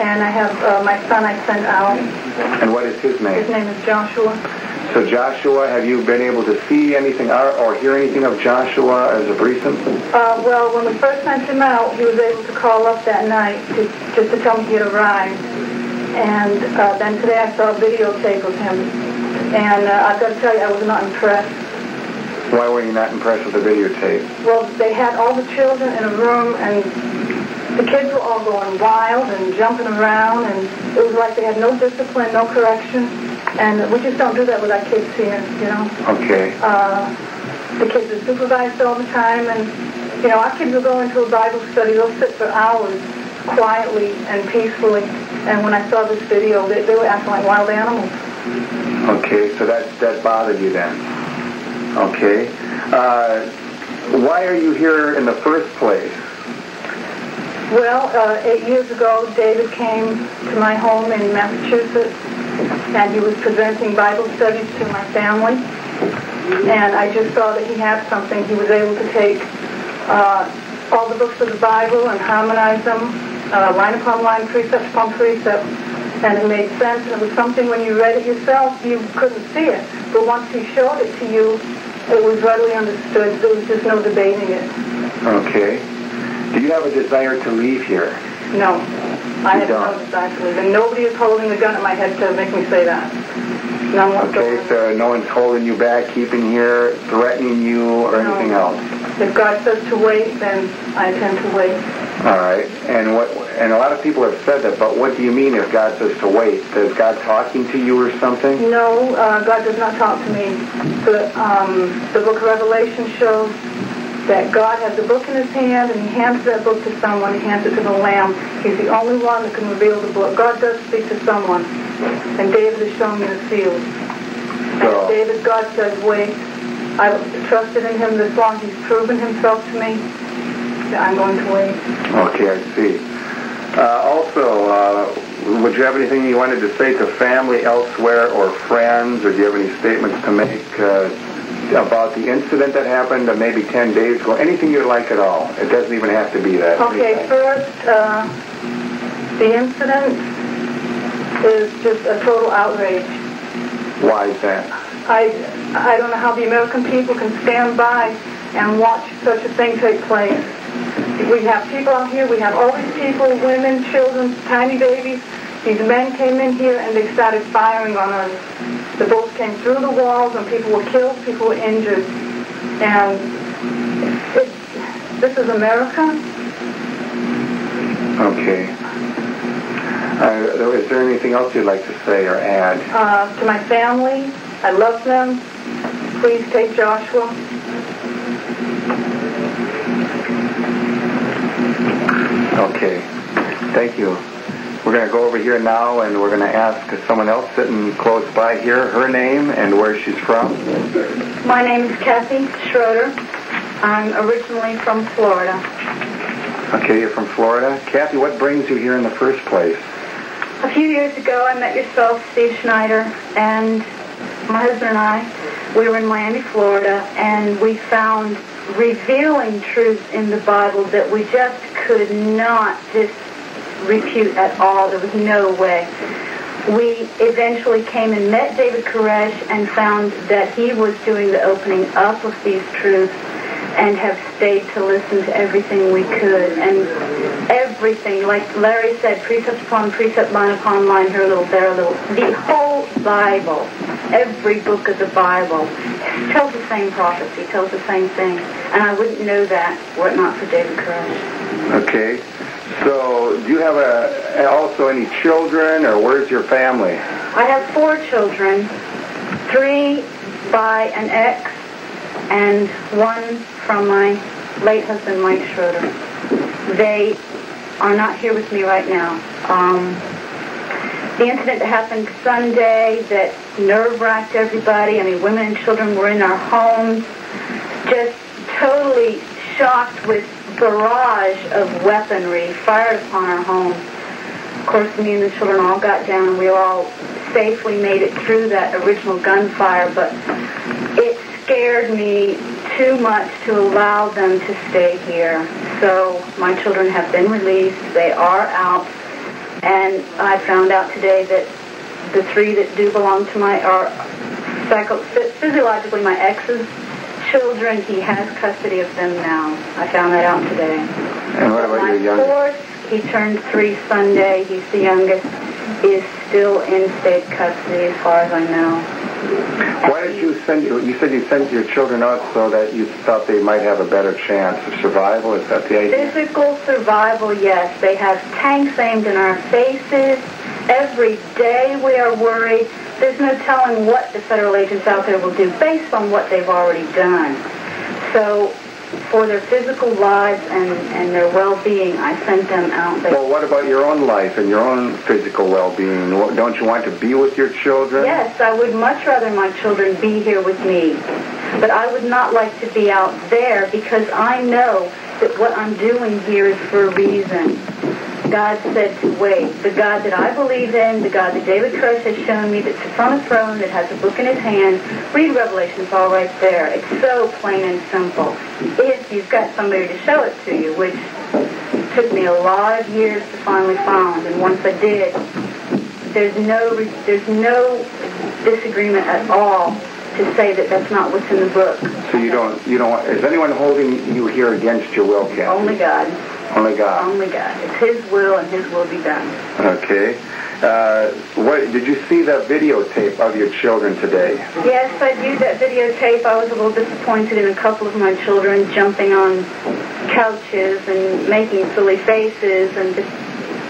and I have my son I sent out. And what is his name? His name is Joshua. So Joshua, have you been able to see anything or hear anything of Joshua as of recent? Well, when we first sent him out, he was able to call up that night just to tell me he had arrived. And then today I saw a videotape of him. And I've got to tell you, I was not impressed. Why were you not impressed with the videotape? Well, they had all the children in a room, and the kids were all going wild and jumping around, and it was like they had no discipline, no correction. And we just don't do that with our kids here, you know. Okay. The kids are supervised all the time, and, you know, our kids will go into a Bible study. They'll sit for hours quietly and peacefully. And when I saw this video, they were acting like wild animals. Okay, so that bothered you then. Okay. Why are you here in the first place? Well, 8 years ago, David came to my home in Massachusetts, and he was presenting Bible studies to my family. And I just saw that he had something. He was able to take all the books of the Bible and harmonize them, line upon line, precept upon precept, and it made sense. And it was something when you read it yourself, you couldn't see it. But once he showed it to you, it was readily understood. There was just no debating it. Okay. Do you have a desire to leave here? No. I have no desire to leave. And nobody is holding a gun at my head to make me say that. None whatsoever. Okay, so no one's holding you back, keeping here, threatening you, or anything else? If God says to wait, then I intend to wait. All right. And a lot of people have said that, but what do you mean if God says to wait? Is God talking to you or something? No, God does not talk to me. The book of Revelation shows that God has a book in his hand, and he hands that book to someone. He hands it to the Lamb. He's the only one that can reveal the book. God does speak to someone, and David has shown me the seals. And David, God says, wait. I've trusted in him this long. He's proven himself to me. I'm going to wait. Okay, I see. Also, would you have anything you wanted to say to family elsewhere or friends, or do you have any statements to make about the incident that happened maybe 10 days ago? Anything you'd like at all. It doesn't even have to be that. Okay, first, the incident is just a total outrage. Why is that? I don't know how the American people can stand by and watch such a thing take place. We have people out here, we have all these people, women, children, tiny babies. These men came in here and they started firing on us. The bullets came through the walls and people were killed, people were injured. And this is America. Okay. Is there anything else you'd like to say or add? To my family, I love them. Please take Joshua. Okay. Thank you. We're going to go over here now, and we're going to ask someone else sitting close by here her name and where she's from. My name is Kathy Schroeder. I'm originally from Florida. Okay, you're from Florida. Kathy, what brings you here in the first place? A few years ago, I met yourself, Steve Schneider, and my husband and I, we were in Miami, Florida, and we found revealing truths in the Bible that we just could not refute at all. There was no way. We eventually came and met David Koresh and found that he was doing the opening up of these truths, and have stayed to listen to everything we could. And everything, like Larry said, precept upon precept, line upon line, here a little, there a little. The whole Bible, every book of the Bible, tells the same prophecy, tells the same thing. And I wouldn't know that were it not for David Koresh. Okay. So, do you have also any children, or where's your family? I have 4 children, 3 by an ex, and 1 from my late husband, Mike Schroeder. They are not here with me right now. The incident that happened Sunday that nerve-wracked everybody, I mean, women and children were in our homes, just totally shocked with barrage of weaponry fired upon our homes. Of course, me and the children all got down, and we all safely made it through that original gunfire, but it scared me too much to allow them to stay here. So my children have been released. They are out. And And I found out today that the 3 that do belong to physiologically my ex's children, he has custody of them now. I found that out today. And what about your youngest? My 4th, he turned 3 Sunday. He's the youngest. Is still in state custody as far as I know. Why did you said you sent your children out so that you thought they might have a better chance of survival? Is that the idea? Physical survival, yes. They have tanks aimed in our faces. Every day we are worried. There's no telling what the federal agents out there will do based on what they've already done. So for their physical lives and their well-being, I sent them out. Well, what about your own life and your own physical well-being? Don't you want to be with your children? Yes, I would much rather my children be here with me. But I would not like to be out there because I know that what I'm doing here is for a reason. God said to wait. The God that I believe in, the God that David Christ has shown me, that sits on a throne, that has a book in his hand. Read Revelation, it's all right there. It's so plain and simple. If you've got somebody to show it to you, which took me a lot of years to finally find, and once I did, there's no disagreement at all to say that that's not what's in the book. So you don't is anyone holding you here against your will, Kathy? Only God. Only God. Only God. It's his will and his will be done. Okay. What did you see the videotape of your children today? Yes, I viewed that videotape. I was a little disappointed in a couple of my children jumping on couches and making silly faces and just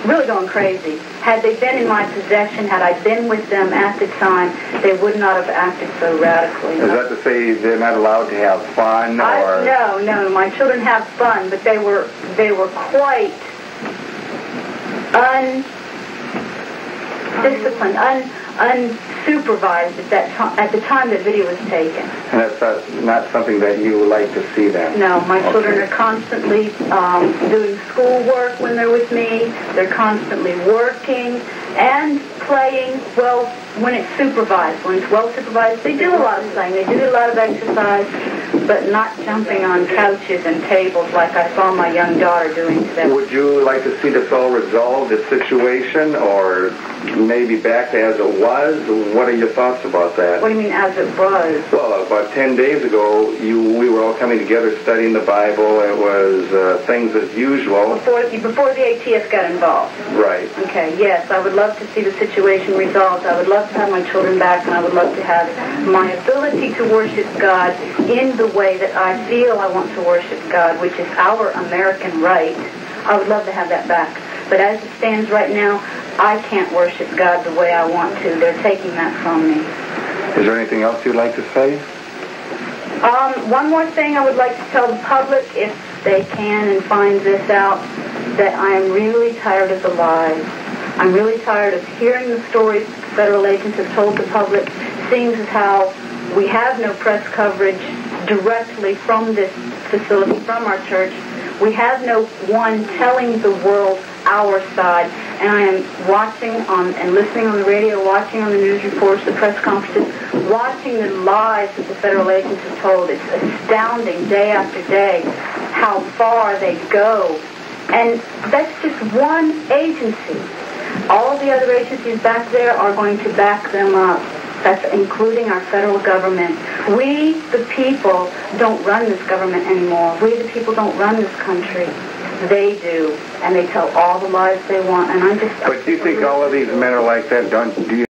really going crazy. Had they been in my possession, had I been with them at the time, they would not have acted so radically. Is that to say they're not allowed to have fun, or? No. My children have fun, but they were quite undisciplined, unsupervised at the time that video was taken. And that's not something that you like to see then? No, my children are constantly doing schoolwork when they're with me. They're constantly working and playing, well, when it's supervised. When it's well supervised, they do a lot of playing. They do a lot of exercise, but not jumping on couches and tables like I saw my young daughter doing today. Would you like to see this all resolved, this situation, or maybe back to as it was? What are your thoughts about that? What do you mean, as it was? Well, about 10 days ago, we were all coming together studying the Bible. It was things as usual. Before the ATF got involved. Right. Okay, yes, I would love to see the situation resolved. I would love to have my children back, and I would love to have my ability to worship God in the way that I feel I want to worship God, which is our American right. I would love to have that back. But as it stands right now, I can't worship God the way I want to. They're taking that from me. Is there anything else you'd like to say? One more thing I would like to tell the public, if they can and find this out, that I am really tired of the lies. I'm really tired of hearing the stories the federal agents have told the public. Seems as how we have no press coverage directly from this facility, from our church. We have no one telling the world our side. And I am watching and listening on the radio, watching on the news reports, the press conferences, watching the lies that the federal agents have told. It's astounding day after day how far they go. And that's just one agency. All the other agencies back there are going to back them up. That's including our federal government. We, the people, don't run this government anymore. We, the people, don't run this country. They do. And they tell all the lies they want. And I'm just... But do you think all of these men are like that? Do you